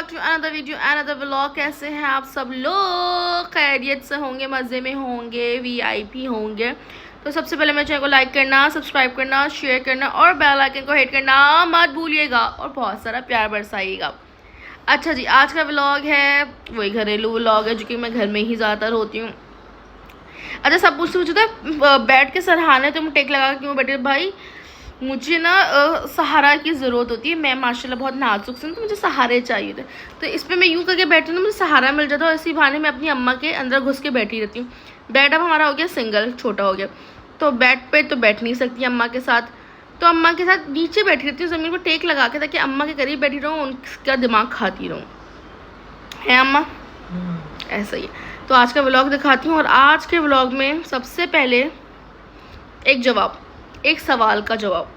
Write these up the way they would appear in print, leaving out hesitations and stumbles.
Back to another video another vlog. कैसे हैं आप सब लोग? खैरियत से होंगे, मज़े में होंगे, वीआईपी होंगे। तो सबसे पहले मेरे चैनल को लाइक करना, सब्सक्राइब करना, शेयर करना और बेल आइकन को हिट करना मत भूलिएगा और बहुत सारा प्यार बरसाइएगा। अच्छा जी, आज का व्लॉग है वही घरेलू व्लॉग है जो कि मैं घर में ही ज़्यादातर होती हूँ। अच्छा, सब पूछते पूछते बैठ के सराहने तुम टेक लगा क्यों बैठे? भाई मुझे ना सहारा की ज़रूरत होती है। मैं माशाल्लाह बहुत नाजुक से, तो मुझे सहारे चाहिए थे। तो इस पर मैं यूँ करके बैठी ना, मुझे सहारा मिल जाता है और इसी बहाने मैं अपनी अम्मा के अंदर घुस के बैठी रहती हूँ। बेड अब हमारा हो गया सिंगल, छोटा हो गया, तो बेड पे तो बैठ नहीं सकती अम्मा के साथ, तो अम्मा के साथ नीचे बैठी रहती हूँ ज़मीन पर टेक लगा के, ताकि अम्मा के करीब बैठी रहूँ, उनका दिमाग खाती रहूँ। है अम्मा? ऐसा ही है। तो आज का व्लॉग दिखाती हूँ। और आज के व्लॉग में सबसे पहले एक सवाल का जवाब।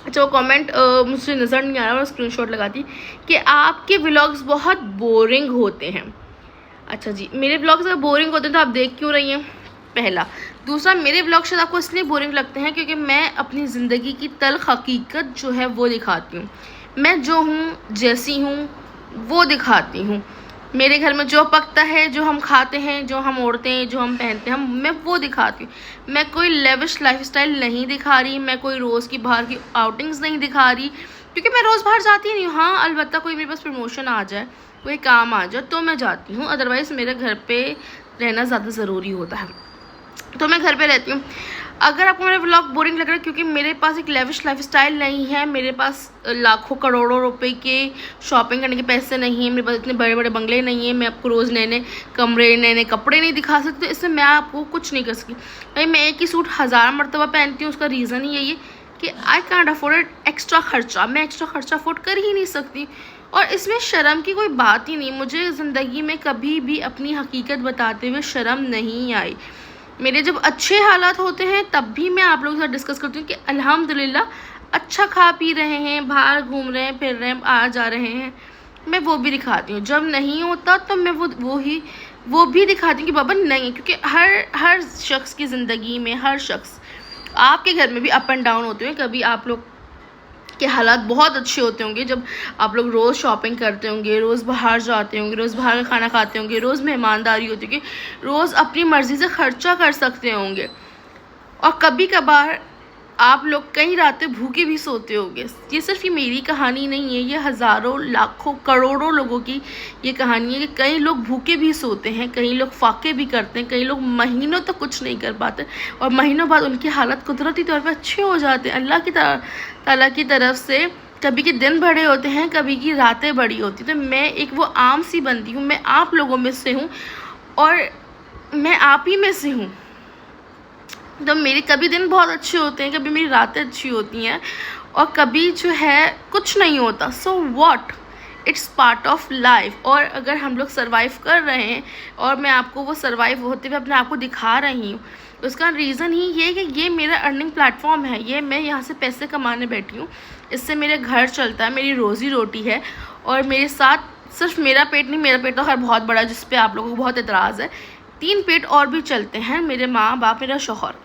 अच्छा, वो कमेंट मुझे नज़र नहीं आ रहा, मैं स्क्रीनशॉट लगाती कि आपके व्लॉग्स बहुत बोरिंग होते हैं। अच्छा जी, मेरे व्लॉग्स अगर बोरिंग होते हैं तो आप देख क्यों रही हैं? पहला। दूसरा, मेरे व्लॉग शायद आपको इसलिए बोरिंग लगते हैं क्योंकि मैं अपनी ज़िंदगी की तल्ख हकीकत जो है वो दिखाती हूँ। मैं जो हूँ, जैसी हूँ, वो दिखाती हूँ। मेरे घर में जो पकता है, जो हम खाते हैं, जो हम ओढ़ते हैं, जो हम पहनते हैं, मैं वो दिखाती हूँ। मैं कोई लेविश लाइफस्टाइल नहीं दिखा रही, मैं कोई रोज़ की बाहर की आउटिंग्स नहीं दिखा रही, क्योंकि मैं रोज़ बाहर जाती नहीं हूँ। हाँ, अलबत्ता कोई मेरे पास प्रमोशन आ जाए, कोई काम आ जाए तो मैं जाती हूँ, अदरवाइज़ मेरे घर पे रहना ज़्यादा ज़रूरी होता है, तो मैं घर पे रहती हूँ। अगर आपको मेरा व्लॉग बोरिंग लग रहा है क्योंकि मेरे पास एक लेविश लाइफस्टाइल नहीं है, मेरे पास लाखों करोड़ों रुपए के शॉपिंग करने के पैसे नहीं हैं, मेरे पास इतने बड़े बड़े बंगले नहीं हैं, मैं आपको रोज़ नए नए कमरे, नए नए कपड़े नहीं दिखा सकती, तो इसमें मैं आपको कुछ नहीं कर सकती। भाई मैं एक ही सूट 1000 मरतबा पहनती हूँ, उसका रीज़न ही यही है कि आई कैंट अफोर्ड एक्स्ट्रा खर्चा। मैं एक्स्ट्रा खर्चा अफोर्ड कर ही नहीं सकती, और इसमें शर्म की कोई बात ही नहीं। मुझे ज़िंदगी में कभी भी अपनी हकीकत बताते हुए शर्म नहीं आई। मेरे जब अच्छे हालात होते हैं तब भी मैं आप लोगों के साथ डिस्कस करती हूँ कि अल्हम्दुलिल्लाह अच्छा खा पी रहे हैं, बाहर घूम रहे हैं, फिर रहे हैं, आ जा रहे हैं, मैं वो भी दिखाती हूँ। जब नहीं होता तो मैं वो भी दिखाती हूँ कि बाबा नहीं, क्योंकि हर शख्स की ज़िंदगी में, हर शख्स, आपके घर में भी अप एंड डाउन होते हैं। कभी आप लोग के हालात बहुत अच्छे होते होंगे जब आप लोग रोज़ शॉपिंग करते होंगे, रोज़ बाहर जाते होंगे, रोज़ बाहर का खाना खाते होंगे, रोज़ मेहमानदारी होती होगी, रोज़ अपनी मर्ज़ी से खर्चा कर सकते होंगे, और कभी कभार आप लोग कई रातें भूखे भी सोते होंगे। ये सिर्फ ये मेरी कहानी नहीं है, ये हज़ारों लाखों करोड़ों लोगों की ये कहानी है कि कई लोग भूखे भी सोते हैं, कई लोग फाके भी करते हैं, कई लोग महीनों तक कुछ नहीं कर पाते और महीनों बाद उनकी हालत कुदरती तौर पर अच्छे हो जाते हैं अल्लाह की ताला की तरफ से। कभी के दिन बड़े होते हैं, कभी की रातें बड़ी होती। तो मैं एक वो आम सी बंदी हूँ, मैं आप लोगों में से हूँ और मैं आप ही में से हूँ। तो मेरे कभी दिन बहुत अच्छे होते हैं, कभी मेरी रातें अच्छी होती हैं और कभी जो है कुछ नहीं होता। So what, it's part of life. और अगर हम लोग सर्वाइव कर रहे हैं और मैं आपको वो सर्वाइव होते हुए अपने आप को दिखा रही हूँ, उसका रीज़न ही ये है कि ये मेरा अर्निंग प्लेटफॉर्म है, ये मैं यहाँ से पैसे कमाने बैठी हूँ, इससे मेरे घर चलता है, मेरी रोज़ी रोटी है। और मेरे साथ सिर्फ मेरा पेट नहीं, मेरा पेट तो हर बहुत बड़ा है जिस पे आप लोगों को बहुत एतराज़ है, 3 पेट और भी चलते हैं, मेरे माँ बाप, मेरा शौहर।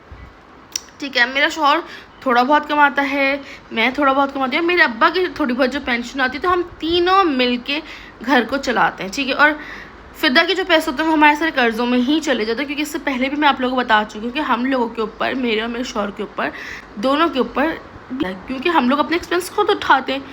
ठीक है, मेरा शौहर थोड़ा बहुत कमाता है, मैं थोड़ा बहुत कमाती हूँ, मेरे अब्बा की थोड़ी बहुत जो पेंशन आती है, तो हम तीनों मिलके घर को चलाते हैं। ठीक है, और फिदा के जो पैसे होते हैं वो हमारे सारे कर्ज़ों में ही चले जाते हैं, क्योंकि इससे पहले भी मैं आप लोगों को बता चुकी हूँ कि हम लोगों के ऊपर, मेरे और मेरे शौहर के ऊपर, दोनों के ऊपर, क्योंकि हम लोग अपने एक्सपेंस खुद उठाते हैं।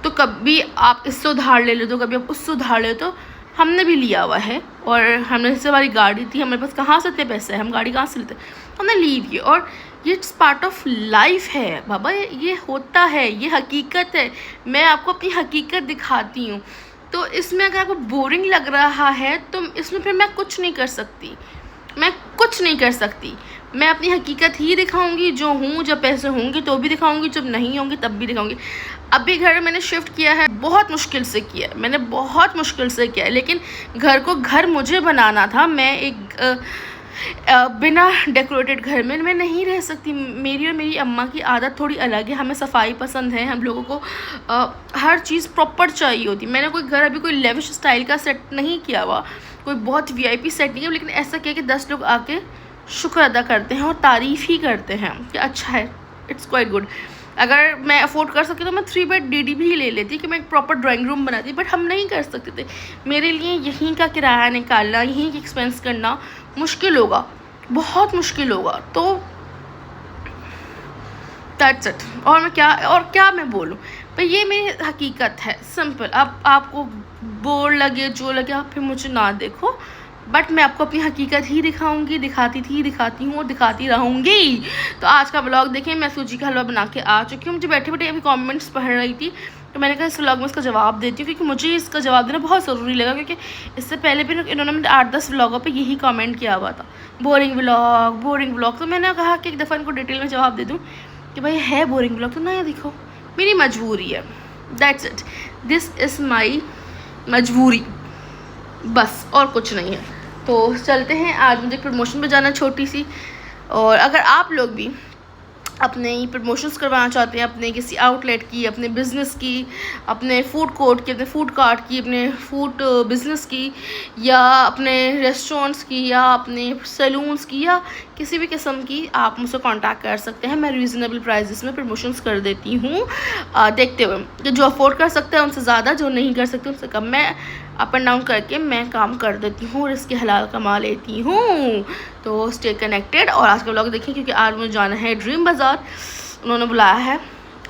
तो कभी आप इससे उधार ले लो, तो कभी आप उससे उधार ले लो, तो हमने भी लिया हुआ है। और हमने जैसे हमारी गाड़ी थी, हमारे पास कहाँ से इतने पैसे हैं, हम गाड़ी कहाँ से लेते, हमने ली हुई। और ये इट्स पार्ट ऑफ लाइफ है बाबा, ये होता है, ये हकीकत है। मैं आपको अपनी हकीकत दिखाती हूँ। तो इसमें अगर आपको बोरिंग लग रहा है तो इसमें फिर मैं कुछ नहीं कर सकती, मैं कुछ नहीं कर सकती। मैं अपनी हकीकत ही दिखाऊंगी जो हूँ। जब पैसे होंगे तो भी दिखाऊंगी, जब नहीं होंगे तब भी दिखाऊंगी। अभी घर मैंने शिफ्ट किया है, बहुत मुश्किल से किया है, मैंने बहुत मुश्किल से किया है, लेकिन घर को घर मुझे बनाना था। मैं एक बिना डेकोरेटेड घर में मैं नहीं रह सकती। मेरी और मेरी अम्मा की आदत थोड़ी अलग है, हमें सफाई पसंद है, हम लोगों को हर चीज़ प्रॉपर चाहिए होती। मैंने कोई घर अभी कोई लेविश स्टाइल का सेट नहीं किया हुआ, कोई बहुत वीआईपी सेट नहीं है, लेकिन ऐसा किया कि 10 लोग आके शुक्र अदा करते हैं और तारीफ़ ही करते हैं कि अच्छा है, इट्स क्वाइट गुड। अगर मैं अफोर्ड कर सकती तो मैं 3 बेड DD भी ले लेती कि मैं एक प्रॉपर ड्राइंग रूम बनाती, बट हम नहीं कर सकते थे। मेरे लिए यहीं का किराया निकालना, यहीं की एक्सपेंस करना मुश्किल होगा, बहुत मुश्किल होगा। तो दैट्स इट। और क्या मैं बोलूँ भाई, ये मेरी हकीकत है, सिंपल। अब आपको बोर लगे जो लगे, आप फिर मुझे ना देखो, बट मैं आपको अपनी हकीकत ही दिखाऊंगी, दिखाती हूँ और दिखाती रहूँगी। तो आज का ब्लॉग देखिए, मैं सूजी का हलवा बना के आ चुकी हूँ। मुझे बैठे बैठे अभी कमेंट्स पढ़ रही थी, तो मैंने कहा इस व्लॉग में इसका जवाब देती हूँ, क्योंकि मुझे इसका जवाब देना बहुत ज़रूरी लगा, क्योंकि इससे पहले भी इन्होंने मुझे 8-10 व्लॉगों पे यही कमेंट किया हुआ था, बोरिंग व्लॉग। तो मैंने कहा कि एक दफ़ा इनको डिटेल में जवाब दे दूँ कि भाई है बोरिंग व्लॉग तो नया दिखो, मेरी मजबूरी है। That's it, this is my मजबूरी, बस और कुछ नहीं है। तो चलते हैं, आज मुझे प्रमोशन पे जाना छोटी सी। और अगर आप लोग भी अपने प्रमोशंस करवाना चाहते हैं, अपने किसी आउटलेट की, अपने बिज़नेस की, अपने फूड कोर्ट की, अपने फूड कार्ट की, अपने फूड बिज़नेस की, या अपने रेस्टोरेंट्स की, या अपने सैलून्स की, या किसी भी किस्म की, आप मुझसे कांटेक्ट कर सकते हैं। मैं रीज़नेबल प्राइसेस में प्रमोशंस कर देती हूँ, देखते हुए कि जो अफोर्ड कर सकते हैं उनसे ज़्यादा, जो नहीं कर सकते उनसे कम, मैं अप एंड डाउन करके मैं काम कर देती हूँ और इसके हलाल कमा लेती हूँ। तो स्टे कनेक्टेड और आज का व्लॉग देखिए, क्योंकि आज मुझे जाना है ड्रीम बाज़ार, उन्होंने बुलाया है,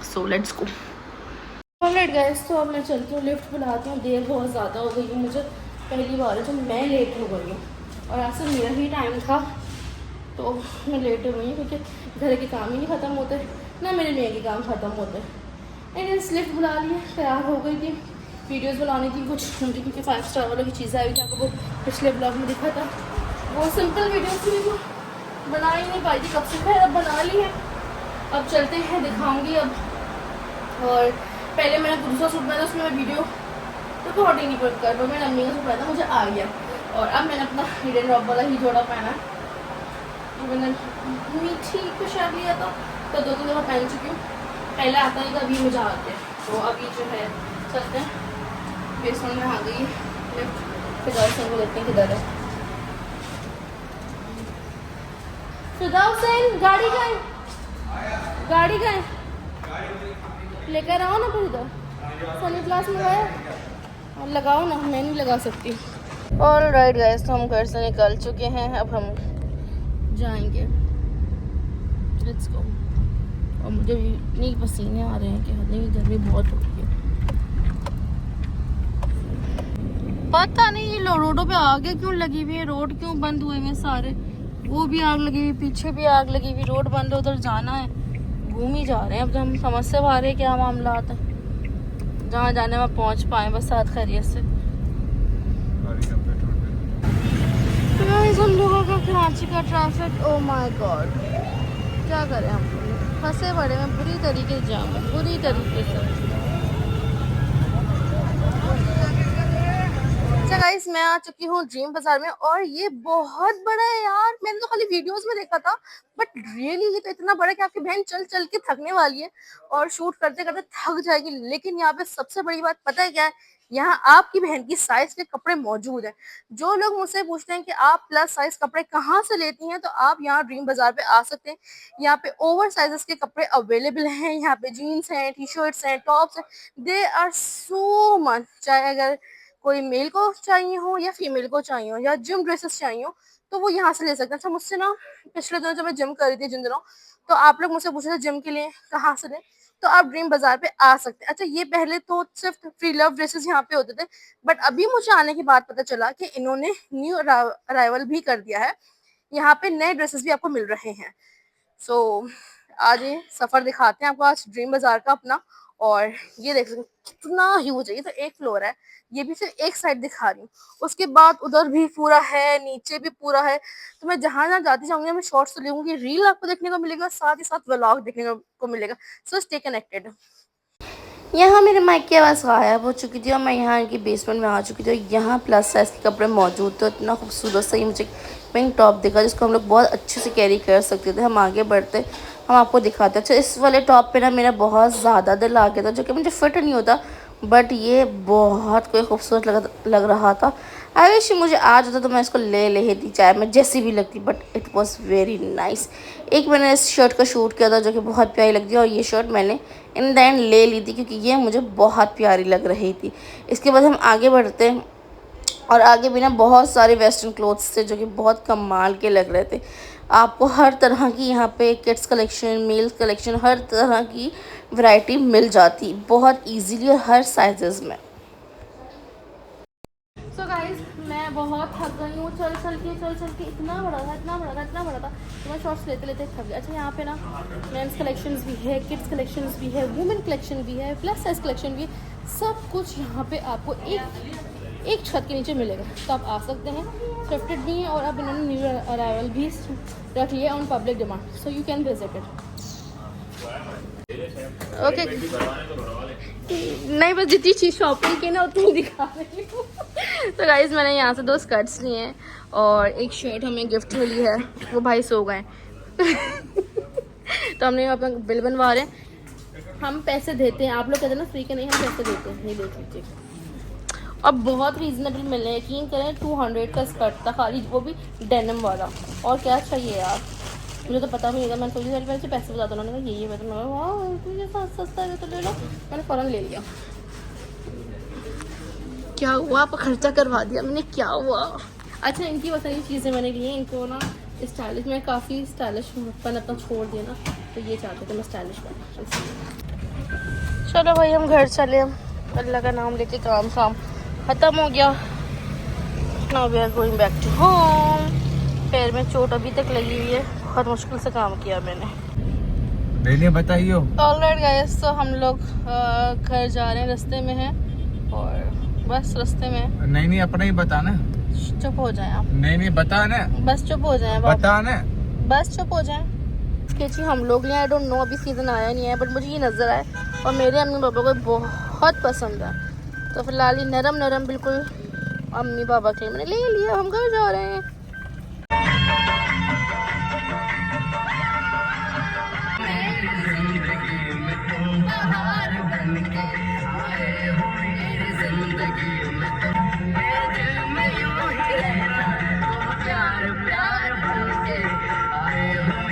so let's go. Alright guys, तो अब मैं चलती हूँ, लिफ्ट बुलाती हूँ, देर बहुत ज़्यादा हो गई है, मुझे पहली बार है जब मैं लेट हो गई हूँ, और आज से मेरा ही टाइम था तो मैं लेट हो गई हूँ, क्योंकि घर के काम ही नहीं ख़त्म होते, ना मेरे लिए के काम ख़त्म होते। एंड लिफ्ट बुला लिए, तैयार हो गई थी, वीडियोस बनानी थी कुछ उनकी, क्योंकि 5 स्टार वालों की चीज़ें आई थी, आपको वो पिछले ब्लॉग में दिखा था। वो सिंपल वीडियोस थी, वो बना ही नहीं पाई थी कब से, खैर अब बना ली है। अब चलते हैं, दिखाऊंगी अब। और पहले मैंने दूसरा सूट पहना, उसमें मैं वीडियो रिकॉर्ड ही नहीं कर पाई, मैंने अम्मी का सूट पहना, मुझे आ गया। और अब मैंने अपना हिडन ड्रॉप वाला ही जोड़ा पहना है, मैंने मीठी को शायद लिया था, तो 2-3 दफ़ा पहन चुकी हूँ, पहले आता नहीं था, अभी मुझे आ गया। तो अभी जो है चलते हैं, बेसमेंट में आ गई फिदा हुसैन को, देखते हैं किधर है फिदा हुसैन। गाड़ी गए लेकर आओ ना, फिर इधर सनी क्लास में गए और लगाओ ना, मैं नहीं लगा सकती। ऑलराइट गाइस, तो हम घर से निकल चुके हैं, अब हम जाएंगे, लेट्स गो। और मुझे भी इतनी पसीने आ रहे हैं कि हद नहीं, गर्मी बहुत हो रही है। पता नहीं ये रोडों पे आगे क्यों लगी हुई है, रोड क्यों बंद हुए हैं सारे, वो भी आग लगी हुई, पीछे भी आग लगी हुई, रोड बंद है, उधर जाना है, घूम ही जा रहे हैं। अब तो हम समझ से आ रहे हैं क्या मामला आता है, जहाँ जाने में पहुँच पाए बस साथ खैरियत से। हम लोगों का कराची का ट्रैफिक, ओ माय गॉड, क्या करें हम, फंसे पड़े में बुरी तरीके से, जाम है बुरी तरीके से। अच्छा गाइस, मैं आ चुकी हूँ ड्रीम बाजार में, और ये बहुत बड़ा है यार, मैंने तो खाली वीडियोस में देखा था, बट रियली ये तो इतना बड़ा है कि आपकी बहन चल चल के थकने वाली है और शूट करते करते थक जाएगी। लेकिन यहाँ पे सबसे बड़ी बात पता है क्या है, यहाँ आपकी बहन की साइज के कपड़े मौजूद हैं। जो लोग मुझसे पूछते हैं कि आप प्लस साइज कपड़े कहाँ से लेती हैं, तो आप यहाँ ड्रीम बाजार पे आ सकते हैं। यहाँ पे ओवर साइजेस के कपड़े अवेलेबल हैं, यहाँ पे जीन्स हैं, टी शर्ट्स हैं, टॉप्स हैं, दे आर सो मच। चाहे अगर कोई मेल को चाहिए हो या फीमेल को चाहिए हो, या जिम ड्रेसेस चाहिए हो, तो वो यहाँ से ले सकते हैं। अच्छा, मुझसे ना पिछले दिनों जब मैं जिम कर रही थी, जिन दिनों, तो आप लोग मुझसे पूछ रहे थे जिम के लिए कहाँ से लें, तो आप ड्रीम बाजार पे आ सकते हैं। अच्छा, ये पहले तो सिर्फ फ्री लव ड्रेसेस यहाँ पे होते थे, बट अभी मुझे आने के बाद पता चला कि इन्होंने न्यू अराइवल भी कर दिया है, यहाँ पे नए ड्रेसेस भी आपको मिल रहे हैं। सो आज ये सफर दिखाते हैं आपको आज ड्रीम बाजार का अपना। और ये देख सकते कितना ह्यूज है, ये तो एक फ्लोर है, ये भी सिर्फ एक साइड दिखा रही हूँ, उसके बाद उधर भी पूरा है, नीचे भी पूरा है। तो मैं जहाँ जहाँ जाती जाऊंगी, मैं शॉर्ट्स तो लूंगी, रील आपको देखने को मिलेगा, साथ ही साथ व्लॉग देखने को मिलेगा। So stay connected. यहाँ मेरे माइक की आवाज़ गायब हो चुकी थी और मैं यहाँ इनकी बेसमेंट में आ चुकी थी। यहाँ प्लस साइज़ के कपड़े मौजूद थे, इतना खूबसूरत सा ही मुझे पिंक टॉप दिखा, जिसको हम लोग बहुत अच्छे से कैरी कर सकते थे। हम आगे बढ़ते, हम आपको दिखाते। अच्छा, इस वाले टॉप पे ना मेरा बहुत ज़्यादा दिल आ गया था, जो कि मुझे फिट नहीं होता, बट ये बहुत कोई खूबसूरत लग रहा था। आई विश मुझे आज होता तो मैं इसको ले लेती चाहे मैं जैसी भी लगती, but it was very nice. एक मैंने इस शर्ट का शूट किया था जो कि बहुत प्यारी लगती है, और ये शर्ट मैंने इन द एंड ले ली थी क्योंकि ये मुझे बहुत प्यारी लग रही थी। इसके बाद हम आगे बढ़ते हैं, और आगे भी ना बहुत सारे वेस्टर्न क्लोथ्स थे जो कि बहुत कमाल के लग रहे थे। आपको हर तरह की यहाँ पे किड्स कलेक्शन, मेल्स कलेक्शन, हर तरह की वैरायटी मिल जाती बहुत इजीली और हर साइजेस में। सो गाइस मैं बहुत थक गई हूँ, चल चल के इतना बड़ा था तो मैं शॉर्ट्स लेते लेते थक गई। अच्छा यहाँ पे ना मेंस कलेक्शंस भी है, किड्स कलेक्शंस भी है, वुमेन कलेक्शन भी है, प्लस साइज कलेक्शन भी है। सब कुछ यहाँ पे आपको एक छत के नीचे मिलेगा, तो आप आ सकते हैं। थ्रिफ्टेड भी है, और अब इन्होंने न्यू अराइवल भी रख लिया on public demand, so you can visit it. Okay नहीं, बस जितनी चीज़ शॉपिंग की ना उतनी दिखा रही हूँ। तो गाइज मैंने यहाँ से 2 स्कर्ट्स लिए हैं और एक शर्ट हमें गिफ्ट मिली है, वो भाई सो गए। तो हमने अपना बिल बनवा रहे हैं। हम पैसे देते हैं, आप लोग कहते हैं ना फ्री के, नहीं हम पैसे देते हैं। ये देख लीजिए, अब बहुत रीजनेबल मिल रहे हैं, यकीन करें। 200 का स्कर्ट था खाली, वो भी डेनिम वाला। और क्या चाहिए यार, मुझे तो पता भी नहीं था। मैंने सोची सारी पैसे बता दो, उन्होंने कहा ये मैं तो वाह सस्ता है तो ले लो। मैंने फ़ौरन ले लिया। क्या हुआ, आप खर्चा करवा दिया मैंने, क्या हुआ। अच्छा इनकी बहुत सारी चीज़ें मैंने ली हैं, इनको ना स्टाइलिश, मैं काफ़ी स्टाइलिश पन अपना छोड़ दिया ना, तो ये चाहते थे मैं स्टाइलिश बना। चलो भाई हम घर चले, अल्लाह का नाम लेके काम ख़त्म हो गया। Now we are going back to home. पैर में चोट अभी तक लगी हुई है, बहुत मुश्किल से काम किया मैंने। नहीं बताइए। ऑलराइट गाइस, तो हम लोग घर जा रहे हैं, रास्ते में हैं, और बस रास्ते में। नहीं अपना ही बताना। चुप हो जाए आप। नहीं बताना, बस चुप हो जाए बताना, बस चुप हो जाए। स्केची हम लोग लिए, आई डोंट नो, अभी सीज़न आया नहीं है, बट मुझे ये नज़र आए और मेरे अम्मी पापा को बहुत पसंद है। तो फिलहाल ये नरम नरम बिल्कुल अम्मी पापा के लिए मैंने ले लिया। हम घर जा रहे हैं।